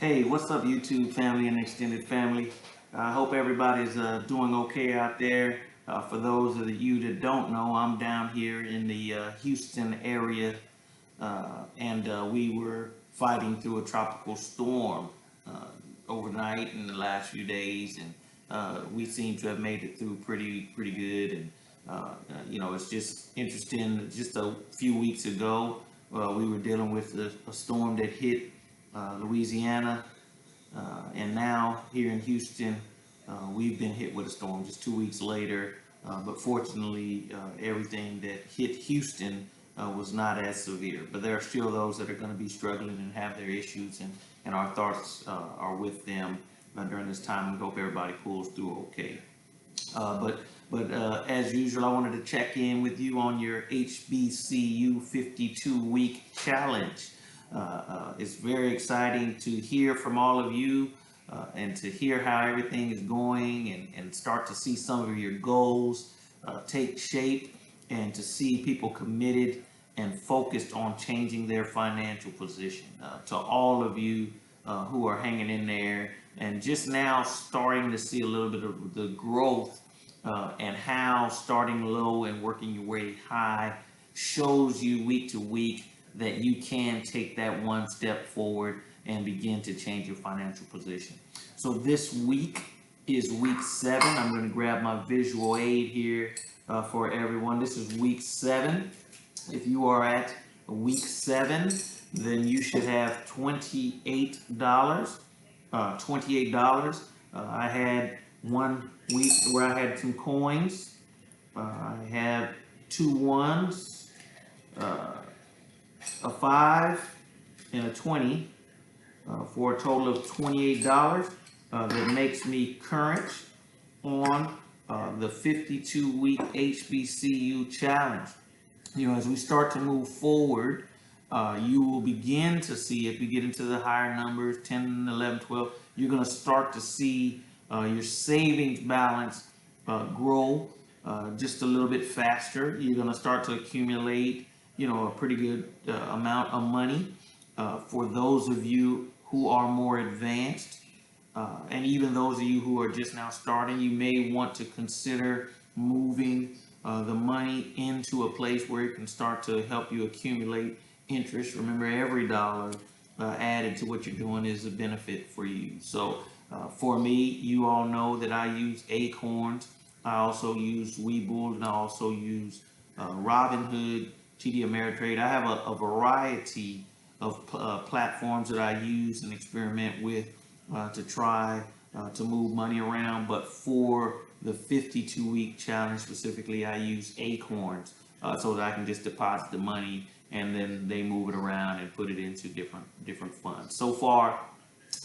Hey, what's up, YouTube family and extended family? I hope everybody's doing okay out there. For those of you that don't know, I'm down here in the Houston area, and we were fighting through a tropical storm overnight in the last few days, and we seem to have made it through pretty good. And it's just interesting. Just a few weeks ago, we were dealing with a storm that hit Louisiana, and now here in Houston, we've been hit with a storm just 2 weeks later. But fortunately, everything that hit Houston was not as severe. But there are still those that are going to be struggling and have their issues, and our thoughts are with them during this time. We hope everybody pulls through okay. But as usual, I wanted to check in with you on your HBCU 52-week challenge. It's very exciting to hear from all of you and to hear how everything is going and start to see some of your goals take shape and to see people committed and focused on changing their financial position. To all of you who are hanging in there and just now starting to see a little bit of the growth and how starting low and working your way high shows you week to week that you can take that one step forward and begin to change your financial position. So this week is week 7. I'm going to grab my visual aid here for everyone. This is week 7. If you are at week 7, then you should have $28. $28. I had one week where I had some coins. I had 2 ones, a 5, and a 20 for a total of $28. That makes me current on the 52-week HBCU challenge. As we start to move forward, you will begin to see, if we get into the higher numbers, 10, 11, 12, you're going to start to see your savings balance grow just a little bit faster. You're going to start to accumulate, a pretty good amount of money. For those of you who are more advanced, and even those of you who are just now starting, you may want to consider moving the money into a place where it can start to help you accumulate interest. Remember, every dollar added to what you're doing is a benefit for you. So for me, you all know that I use Acorns. I also use Webull, and I also use Robinhood, TD Ameritrade. I have a variety of platforms that I use and experiment with to try to move money around. But for the 52-week challenge specifically, I use Acorns so that I can just deposit the money and then they move it around and put it into different funds. So far,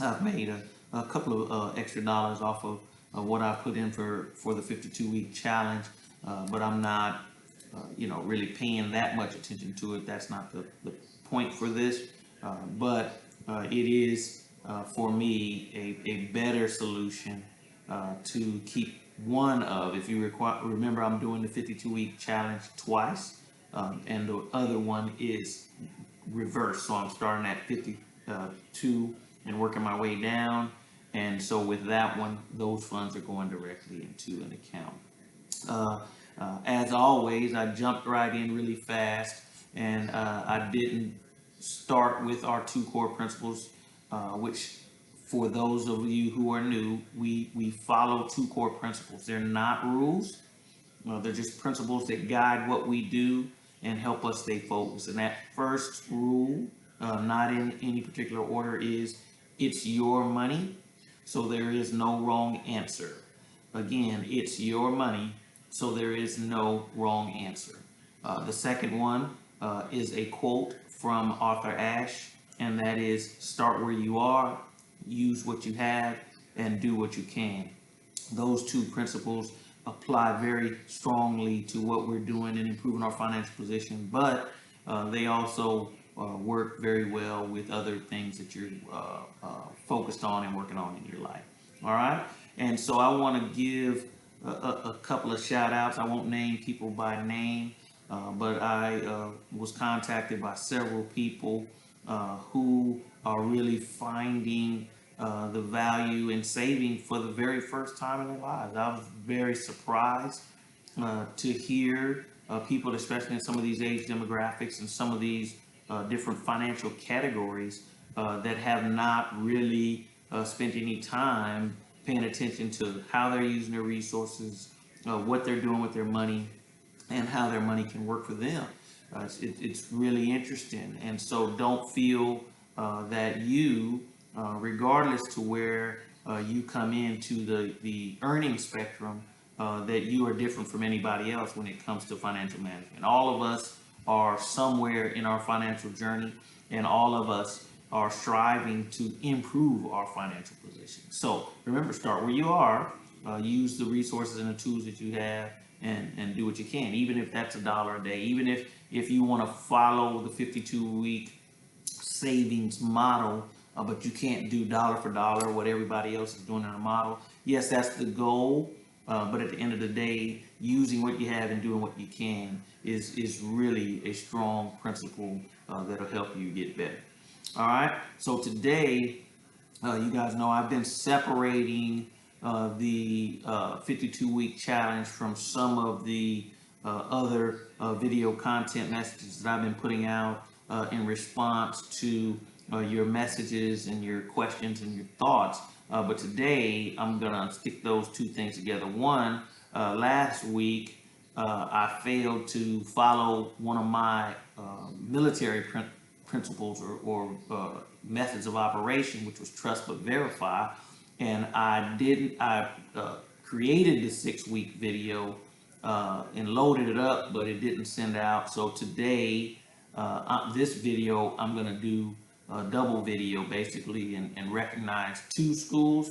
I've made a couple of extra dollars off of what I put in for the 52-week challenge, but I'm not really paying that much attention to it. That's not the point for this, but it is for me a better solution to keep one of, if you remember, I'm doing the 52-week challenge twice, and the other one is reverse. So I'm starting at 52 and working my way down. And so with that one, those funds are going directly into an account. As always, I jumped right in really fast, and I didn't start with our 2 core principles, which for those of you who are new, we follow 2 core principles. They're not rules. They're just principles that guide what we do and help us stay focused. And that first rule, not in any particular order, is it's your money, so there is no wrong answer. Again, it's your money, so there is no wrong answer. The second one is a quote from author Ashe, and that is, start where you are, use what you have, and do what you can. Those 2 principles apply very strongly to what we're doing in improving our financial position, but they also work very well with other things that you're focused on and working on in your life. All right? And so I want to give a couple of shout outs. I won't name people by name, but I was contacted by several people who are really finding the value in saving for the very first time in their lives. I was very surprised to hear people, especially in some of these age demographics and some of these different financial categories, that have not really spent any time paying attention to how they're using their resources, what they're doing with their money, and how their money can work for them. It's really interesting. And so don't feel that you, regardless to where you come into the earning spectrum, that you are different from anybody else when it comes to financial management. All of us are somewhere in our financial journey, and all of us are striving to improve our financial position. So remember, start where you are, use the resources and the tools that you have, and do what you can, even if that's $1 a day, even if you want to follow the 52-week savings model, but you can't do dollar for dollar what everybody else is doing in a model. Yes, that's the goal, but at the end of the day, using what you have and doing what you can is really a strong principle that'll help you get better. All right, so today, you guys know I've been separating the 52-week challenge from some of the other video content messages that I've been putting out in response to your messages and your questions and your thoughts. But today I'm gonna stick those two things together. One, last week I failed to follow one of my military principles or methods of operation, which was trust but verify. And I created the 6-week video and loaded it up, but it didn't send out. So today, this video, I'm gonna do a double video basically and recognize 2 schools.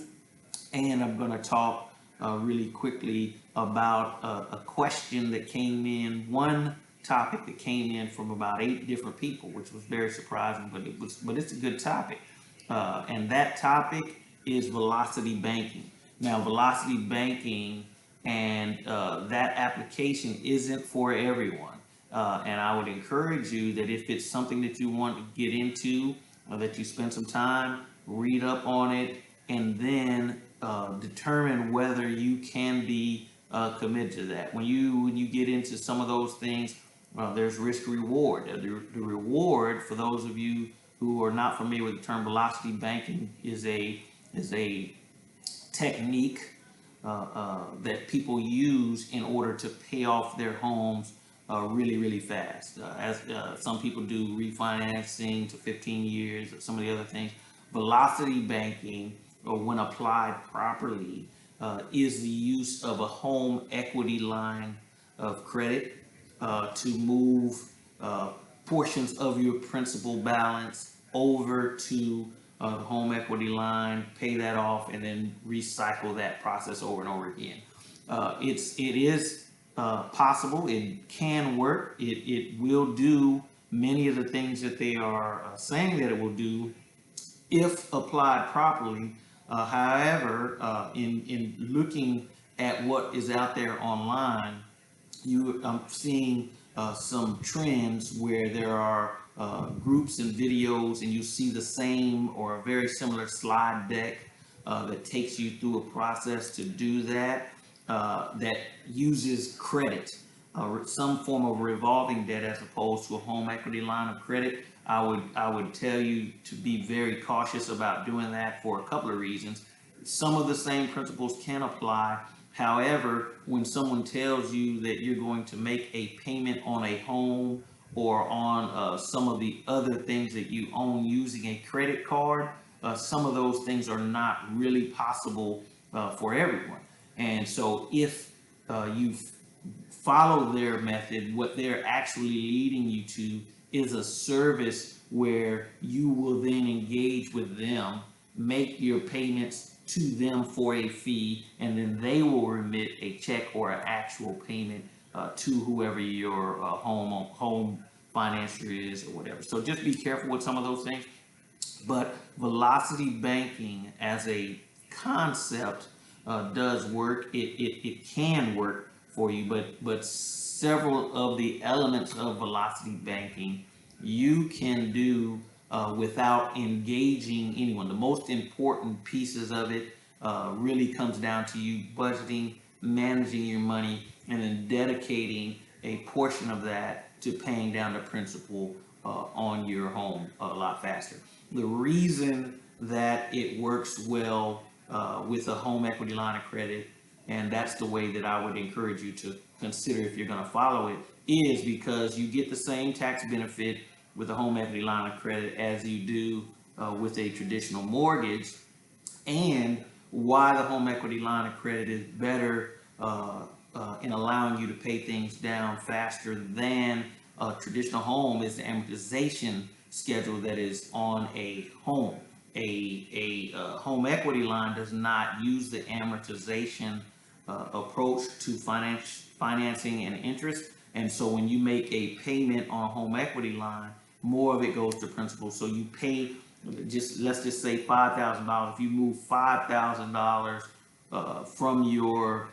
And I'm gonna talk really quickly about a question that came in, one topic that came in from about 8 different people, which was very surprising, but it's a good topic. And that topic is velocity banking. Now, velocity banking and that application isn't for everyone. And I would encourage you that if it's something that you want to get into, that you spend some time, read up on it, and then determine whether you can be committed to that. When you get into some of those things, there's risk reward. The reward, for those of you who are not familiar with the term velocity banking, is a technique that people use in order to pay off their homes really fast. As some people do refinancing to 15 years or some of the other things. Velocity banking, or when applied properly, is the use of a home equity line of credit to move portions of your principal balance over to the home equity line, pay that off, and then recycle that process over and over again. It is possible. It can work. It will do many of the things that they are saying that it will do if applied properly. However, in looking at what is out there online, I'm seeing some trends where there are groups and videos, and you see the same or a very similar slide deck that takes you through a process to do that, that uses credit, some form of revolving debt as opposed to a home equity line of credit. I would tell you to be very cautious about doing that for a couple of reasons. Some of the same principles can apply. However, when someone tells you that you're going to make a payment on a home or on some of the other things that you own using a credit card, some of those things are not really possible for everyone. And so if you follow their method, what they're actually leading you to is a service where you will then engage with them, make your payments to them for a fee, and then they will remit a check or an actual payment to whoever your home financier is or whatever. So just be careful with some of those things. But velocity banking as a concept does work. It can work for you, but several of the elements of velocity banking you can do without engaging anyone. The most important pieces of it really comes down to you budgeting, managing your money, and then dedicating a portion of that to paying down the principal on your home a lot faster. The reason that it works well with a home equity line of credit, and that's the way that I would encourage you to consider if you're going to follow it, is because you get the same tax benefit with a home equity line of credit as you do with a traditional mortgage. And why the home equity line of credit is better in allowing you to pay things down faster than a traditional home is the amortization schedule that is on a home. A home equity line does not use the amortization approach to financing and interest. And so when you make a payment on a home equity line, more of it goes to principal. So you pay, let's just say $5,000. If you move $5,000 from your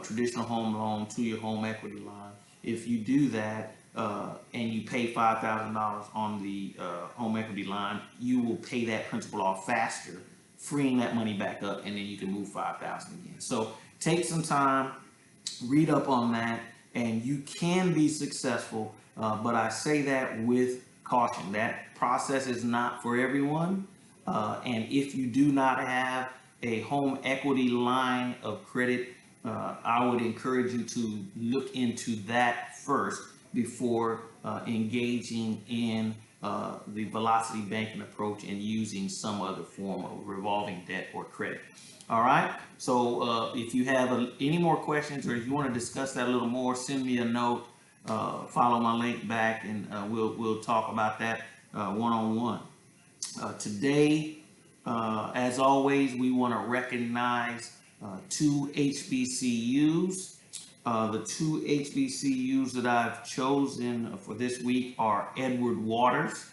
traditional home loan to your home equity line, if you do that and you pay $5,000 on the home equity line, you will pay that principal off faster, freeing that money back up, and then you can move $5,000 again. So take some time, read up on that, and you can be successful. But I say that with caution. That process is not for everyone. And if you do not have a home equity line of credit, I would encourage you to look into that first before engaging in the velocity banking approach and using some other form of revolving debt or credit. All right. So if you have any more questions, or if you want to discuss that a little more, send me a note. Follow my link back, and we'll talk about that one-on-one. Today, as always, we want to recognize two HBCUs. The two HBCUs that I've chosen for this week are Edward Waters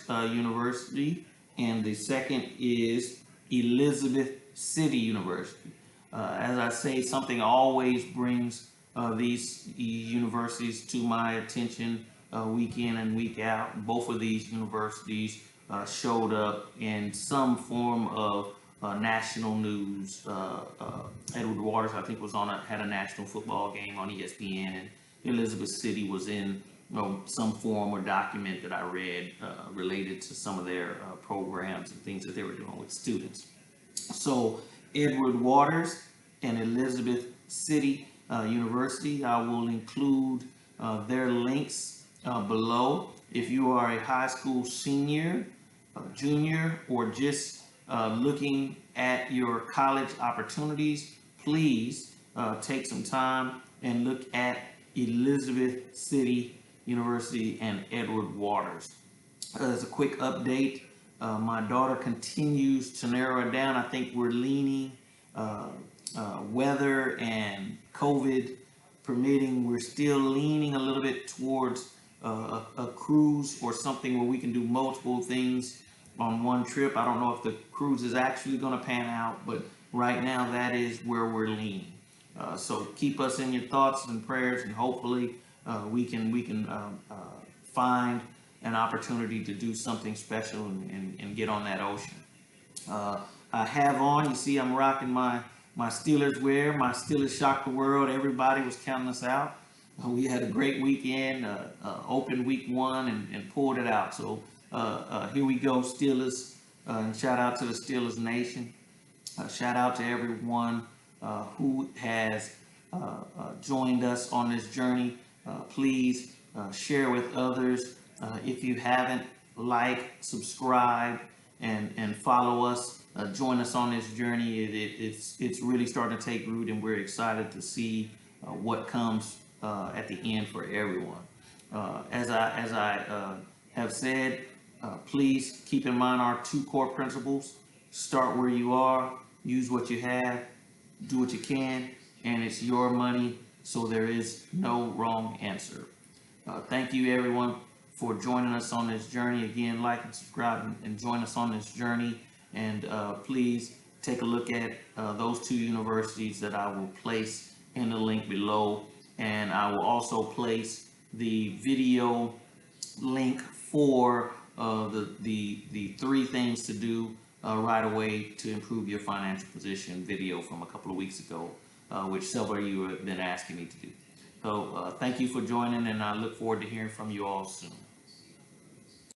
University, and the second is Elizabeth City University. As I say, something always brings these universities to my attention week in and week out. Both of these universities showed up in some form of national news. Edward Waters, I think, had a national football game on ESPN, and Elizabeth City was in some form or document that I read related to some of their programs and things that they were doing with students. So Edward Waters and Elizabeth City University, I will include their links below. If you are a high school senior, junior, or just looking at your college opportunities, please take some time and look at Elizabeth City University and Edward Waters. As a quick update, my daughter continues to narrow it down. I think we're leaning, weather and COVID permitting, we're still leaning a little bit towards a cruise or something where we can do multiple things on one trip. I don't know if the cruise is actually going to pan out, but right now that is where we're leaning. So keep us in your thoughts and prayers, and hopefully we can find an opportunity to do something special and get on that ocean. I have on, you see, I'm rocking my Steelers wear. My Steelers shocked the world. Everybody was counting us out. We had a great weekend, opened week one and pulled it out. So here we go, Steelers. And shout out to the Steelers Nation. Shout out to everyone who has joined us on this journey. Please share with others. If you haven't, like, subscribe, and follow us. Join us on this journey. It's really starting to take root, and we're excited to see what comes at the end for everyone. As I have said, please keep in mind our two core principles. Start where you are, use what you have, do what you can, and it's your money, so there is no wrong answer. Thank you, everyone, for joining us on this journey. Again, like and subscribe and join us on this journey. And please take a look at those two universities that I will place in the link below. And I will also place the video link for the 3 things to do right away to improve your financial position video from a couple of weeks ago, which several of you have been asking me to do. So thank you for joining, and I look forward to hearing from you all soon.